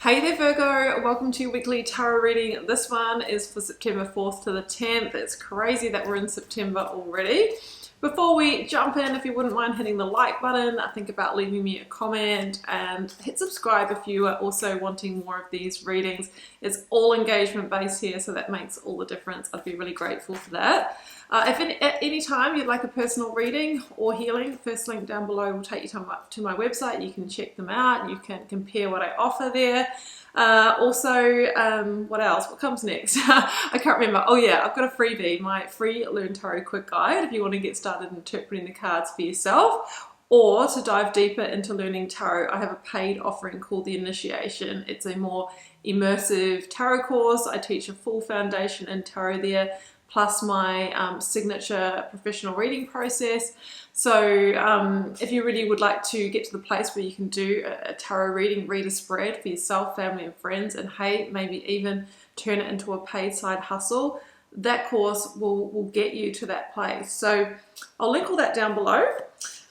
Hey there Virgo, welcome to your weekly tarot reading. This one is for September 4th to the 10th. It's crazy that we're in September already. Before we jump in, if you wouldn't mind hitting the like button, think about leaving me a comment and hit subscribe if you are also wanting more of these readings. It's all engagement based here, so that makes all the difference. I'd be really grateful for that. If at any time you'd like a personal reading or healing, first link down below will take you to my website. You can check them out. You can compare what I offer there. What else? What comes next? I can't remember. Oh yeah, I've got a freebie, my free Learn Tarot Quick Guide if you want to get started interpreting the cards for yourself, or to dive deeper into learning tarot. I have a paid offering called The Initiation. It's a more immersive tarot course. I teach a full foundation in tarot there, plus my signature professional reading process. So if you really would like to get to the place where you can do a tarot reading, read a spread for yourself, family and friends, and hey, maybe even turn it into a paid side hustle, that course will get you to that place. So I'll link all that down below.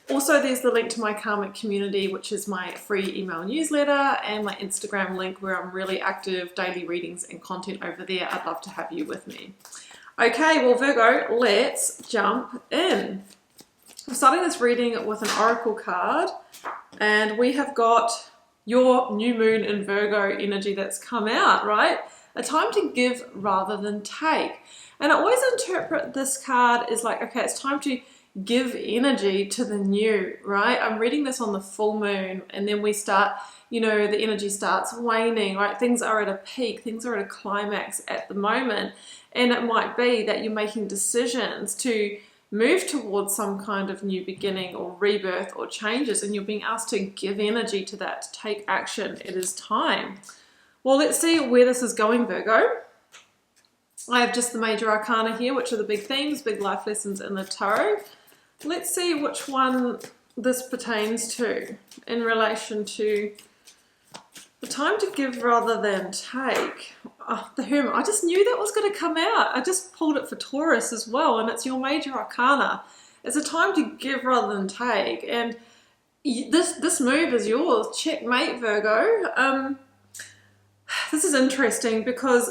Also, there's the link to my Karmic community, which is my free email newsletter, and my Instagram link where I'm really active, daily readings and content over there. I'd love to have you with me. Okay, well Virgo, let's jump in. I'm starting this reading with an oracle card, and we have got your new moon in Virgo energy that's come out, right? A time to give rather than take. And I always interpret this card as like, okay, it's time to give energy to the new, right? I'm reading this on the full moon, and then we start, you know, the energy starts waning, right? Things are at a peak, things are at a climax at the moment. And it might be that you're making decisions to move towards some kind of new beginning or rebirth or changes, and you're being asked to give energy to that, to take action. It is time. Well, let's see where this is going, Virgo. I have just the major arcana here, which are the big themes, big life lessons in the tarot. Let's see which one this pertains to in relation to the time to give rather than take. Oh, the Hermit. I just knew that was going to come out. I just pulled it for Taurus as well, and it's your major arcana. It's a time to give rather than take, and this move is yours. Checkmate, Virgo. This is interesting because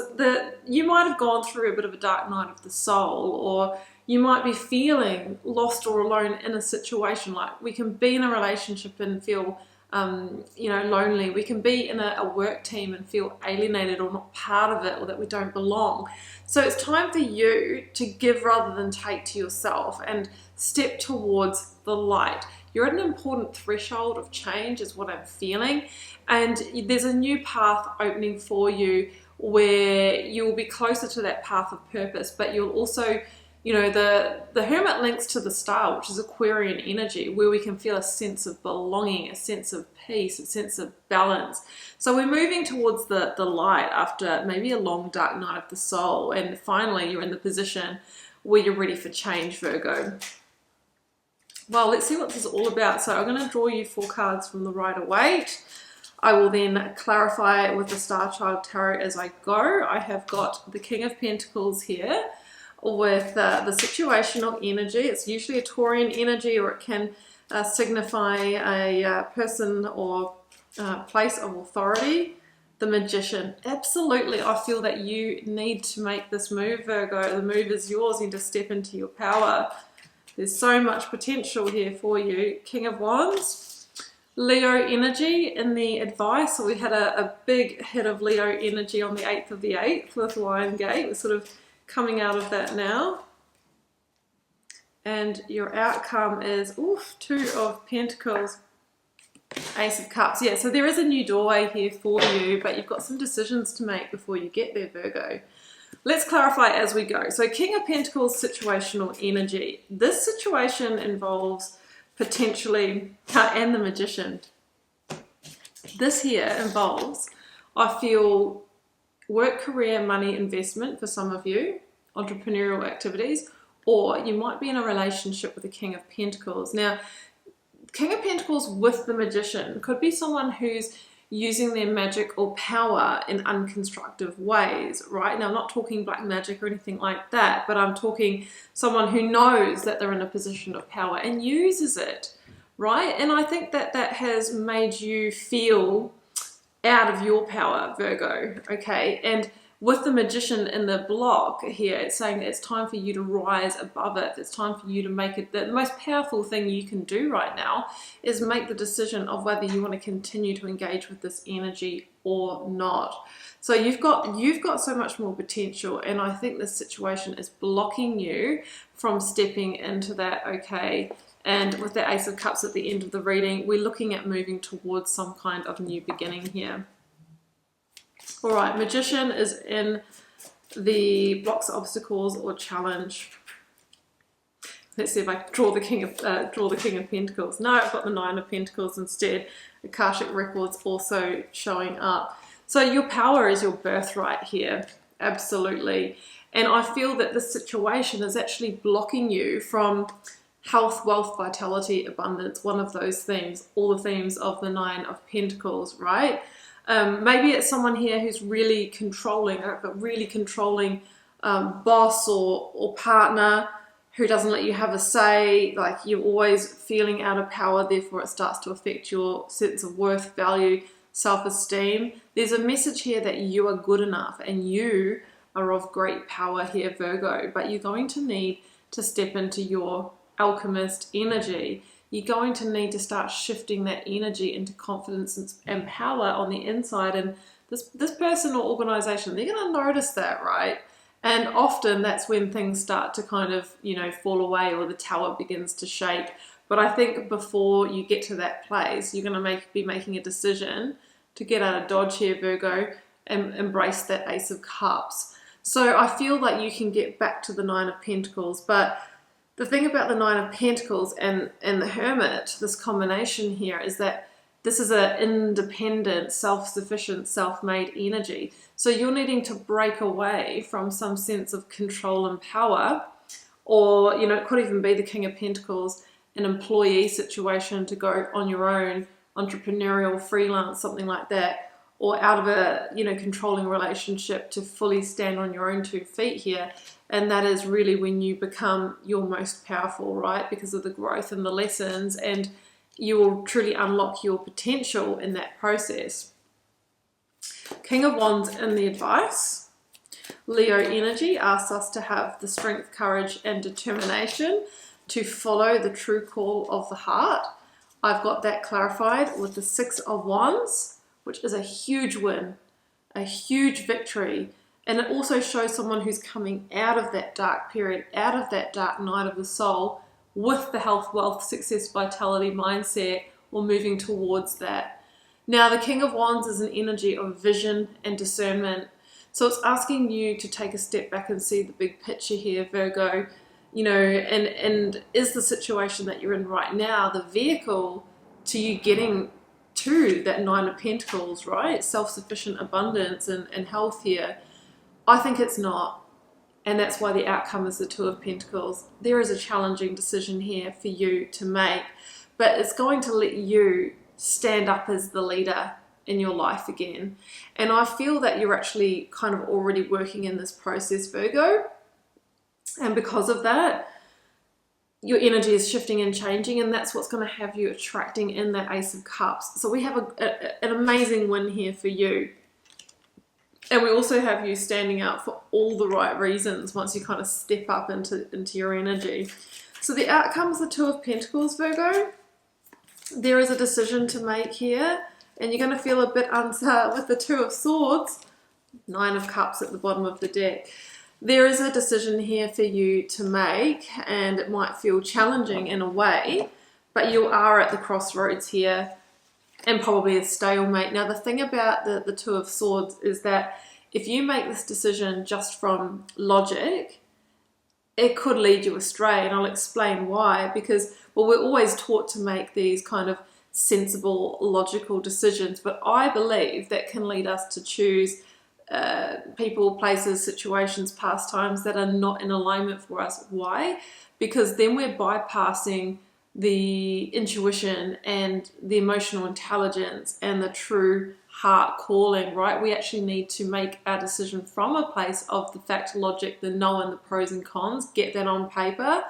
you might have gone through a bit of a dark night of the soul, or you might be feeling lost or alone in a situation. Like, we can be in a relationship and feel lonely. We can be in a work team and feel alienated or not part of it, or that we don't belong. So it's time for you to give rather than take to yourself and step towards the light. You're at an important threshold of change is what I'm feeling, and there's a new path opening for you where you'll be closer to that path of purpose, but you'll also, you know, the Hermit links to the star, which is Aquarian energy, where we can feel a sense of belonging, a sense of peace, a sense of balance. So we're moving towards the light after maybe a long dark night of the soul, and finally you're in the position where you're ready for change, Virgo. Well, let's see what this is all about. So I'm going to draw you 4 cards from the Rider-Waite. I will then clarify with the Star Child Tarot as I go. I have got the King of Pentacles here with the situational energy. It's usually a Taurian energy, or it can signify a person or place of authority. The Magician. Absolutely, I feel that you need to make this move, Virgo. The move is yours. You need to step into your power. There's so much potential here for you. King of Wands. Leo energy in the advice. So we had a big hit of Leo energy on the 8th of the 8th with Lion Gate. We're sort of coming out of that now. And your outcome is 2 of Pentacles, Ace of Cups. Yeah, so there is a new doorway here for you, but you've got some decisions to make before you get there, Virgo. Let's clarify as we go. So King of Pentacles, situational energy. This situation involves potentially, and the Magician. This here involves, I feel, work, career, money, investment for some of you, entrepreneurial activities, or you might be in a relationship with the King of Pentacles. Now, King of Pentacles with the Magician could be someone who's using their magic or power in unconstructive ways, right? Now, I'm not talking black magic or anything like that, but I'm talking someone who knows that they're in a position of power and uses it, right? And I think that that has made you feel out of your power, Virgo, okay? And with the Magician in the block here, it's saying that it's time for you to rise above it. It's time for you to make it. The most powerful thing you can do right now is make the decision of whether you want to continue to engage with this energy or not. So you've got so much more potential, and I think this situation is blocking you from stepping into that, okay? And with the Ace of Cups at the end of the reading, we're looking at moving towards some kind of new beginning here. All right, Magician is in the blocks, obstacles, or challenge. Let's see if I draw the King of Pentacles. No, I've got the Nine of Pentacles instead. Akashic Records also showing up. So your power is your birthright here, absolutely. And I feel that this situation is actually blocking you from health, wealth, vitality, abundance, one of those themes, all the themes of the Nine of Pentacles, right? Maybe it's someone here who's really controlling, a really controlling boss or partner who doesn't let you have a say, like you're always feeling out of power, therefore it starts to affect your sense of worth, value, self-esteem. There's a message here that you are good enough and you are of great power here, Virgo, but you're going to need to step into your alchemist energy. You're going to need to start shifting that energy into confidence and power on the inside, and this person or organization, they're going to notice that, right? And often that's when things start to kind of, you know, fall away or the tower begins to shake. But I think before you get to that place, you're going to be making a decision to get out of Dodge here, Virgo, and embrace that Ace of Cups. So I feel like you can get back to the Nine of Pentacles, but the thing about the Nine of Pentacles and the Hermit, this combination here, is that this is an independent, self-sufficient, self-made energy. So you're needing to break away from some sense of control and power, or, you know, it could even be the King of Pentacles, an employee situation to go on your own, entrepreneurial, freelance, something like that, or out of a, you know, controlling relationship to fully stand on your own 2 feet here. And that is really when you become your most powerful, right? Because of the growth and the lessons, and you will truly unlock your potential in that process. King of Wands in the advice. Leo energy asks us to have the strength, courage, and determination to follow the true call of the heart. I've got that clarified with the Six of Wands, which is a huge win, a huge victory. And it also shows someone who's coming out of that dark period, out of that dark night of the soul, with the health, wealth, success, vitality mindset, or moving towards that. Now, the King of Wands is an energy of vision and discernment. So it's asking you to take a step back and see the big picture here, Virgo. You know, and is the situation that you're in right now the vehicle to you getting to that Nine of Pentacles, right? Self-sufficient abundance and health here. I think it's not, and that's why the outcome is the Two of Pentacles. There is a challenging decision here for you to make, but it's going to let you stand up as the leader in your life again. And I feel that you're actually kind of already working in this process, Virgo, and because of that, your energy is shifting and changing, and that's what's going to have you attracting in that Ace of Cups. So we have an amazing win here for you. And we also have you standing out for all the right reasons once you kind of step up into your energy. So the outcome is the Two of Pentacles, Virgo. There is a decision to make here, and you're going to feel a bit uncertain with the Two of Swords, Nine of Cups at the bottom of the deck. There is a decision here for you to make, and it might feel challenging in a way, but you are at the crossroads here, and probably a stalemate. Now, the thing about the Two of Swords is that if you make this decision just from logic, it could lead you astray, and I'll explain why. Because, well, we're always taught to make these kind of sensible, logical decisions, but I believe that can lead us to choose people, places, situations, pastimes that are not in alignment for us. Why? Because then we're bypassing the intuition and the emotional intelligence and the true heart calling, right? We actually need to make our decision from a place of the fact, logic, the knowing, the pros and cons, get that on paper,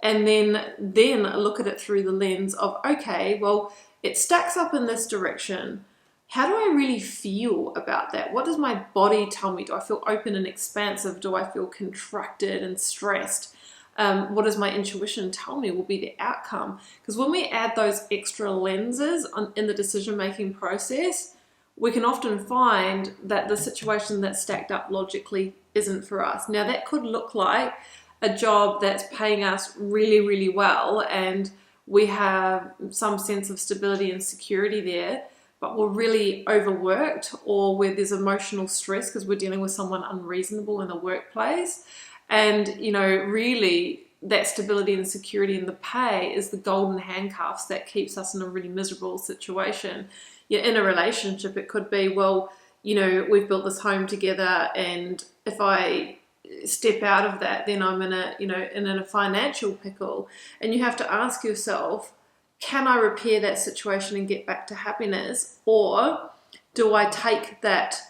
and then look at it through the lens of, okay, well, it stacks up in this direction, how do I really feel about that? What does my body tell me? Do I feel open and expansive? Do I feel contracted and stressed? What does my intuition tell me will be the outcome? Because when we add those extra lenses in the decision-making process, we can often find that the situation that's stacked up logically isn't for us. Now, that could look like a job that's paying us really, really well, and we have some sense of stability and security there, but we're really overworked, or where there's emotional stress because we're dealing with someone unreasonable in the workplace. And, you know, really that stability and security in the pay is the golden handcuffs that keeps us in a really miserable situation. Yeah, in a relationship, it could be, well, you know, we've built this home together, and if I step out of that, then I'm in a financial pickle. And you have to ask yourself, can I repair that situation and get back to happiness? Or do I take that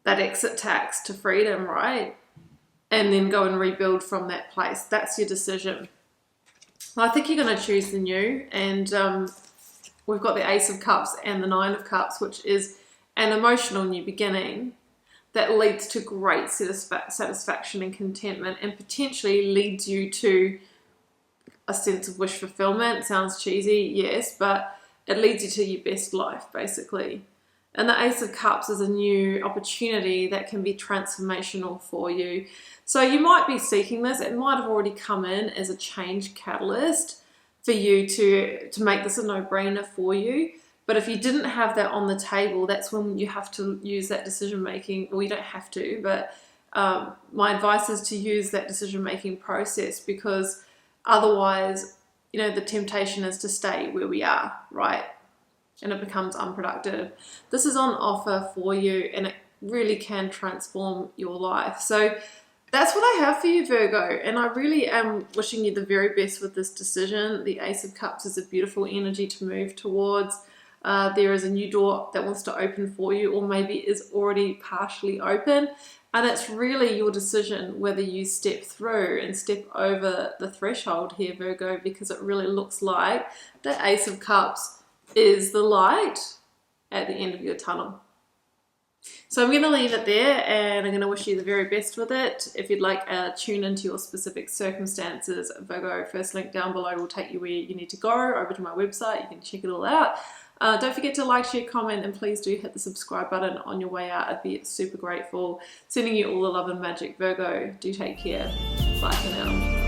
exit tax to freedom, right? And then go and rebuild from that place? That's your decision. Well, I think you're going to choose the new, and we've got the Ace of Cups and the Nine of Cups, which is an emotional new beginning that leads to great satisfaction and contentment, and potentially leads you to a sense of wish fulfillment. Sounds cheesy, yes, but it leads you to your best life, basically. And the Ace of Cups is a new opportunity that can be transformational for you. So you might be seeking this. It might have already come in as a change catalyst for you to make this a no-brainer for you. But if you didn't have that on the table, that's when you have to use that decision-making. Well, you don't have to, but my advice is to use that decision-making process, because otherwise, you know, the temptation is to stay where we are, right? And it becomes unproductive. This is on offer for you, and it really can transform your life. So that's what I have for you, Virgo, and I really am wishing you the very best with this decision. The Ace of Cups is a beautiful energy to move towards. There is a new door that wants to open for you, or maybe is already partially open, and it's really your decision whether you step through and step over the threshold here, Virgo, because it really looks like the Ace of Cups is the light at the end of your tunnel. So I'm going to leave it there, and I'm going to wish you the very best with it. If you'd like a tune into your specific circumstances, Virgo, first link down below will take you where you need to go, over to my website. You can check it all out. Don't forget to like, share, comment, and please do hit the subscribe button on your way out. I'd be super grateful. Sending you all the love and magic, Virgo. Do take care. Bye for now.